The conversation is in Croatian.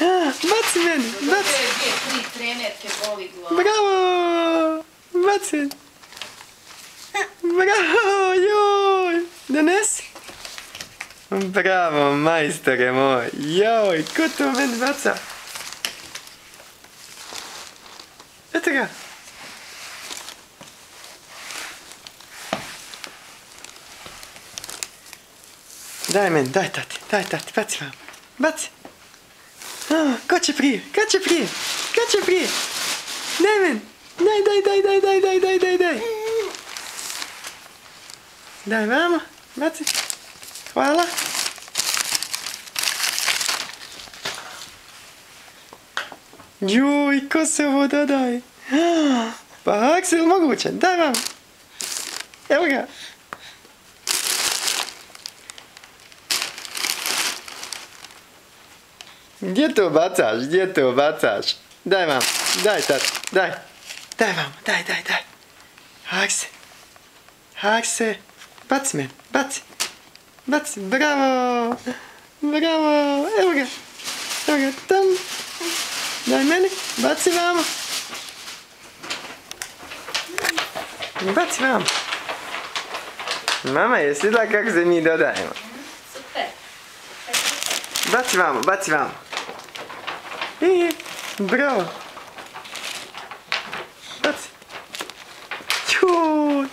Baci meni, baci. Dvije, 3 trenerke boli glava. Bravo! Baci. Bravo, joj. Donesi. Bravo, majstore moj. Joj, ko to meni baca? Eto ga. Daj meni, daj tati, baci vam. Baci. Ko će prije? Daj meni. Daj. Daj vamo, baci. Hvala. Joj, ko se ovo dodaje? Pa Aksel moguće, daj vam. Evo ga. Gdje to bacaš? Daj vam, daj tati, daj. Daj vam, daj. Akse, baci meni, baci, bravo, evo ga, tam. Daj meni, baci vamo. Baci vamo. Mama, jesi vidjela kako se mi dodajemo? Super. Baci vamo. Bravo. Baci. Čuj.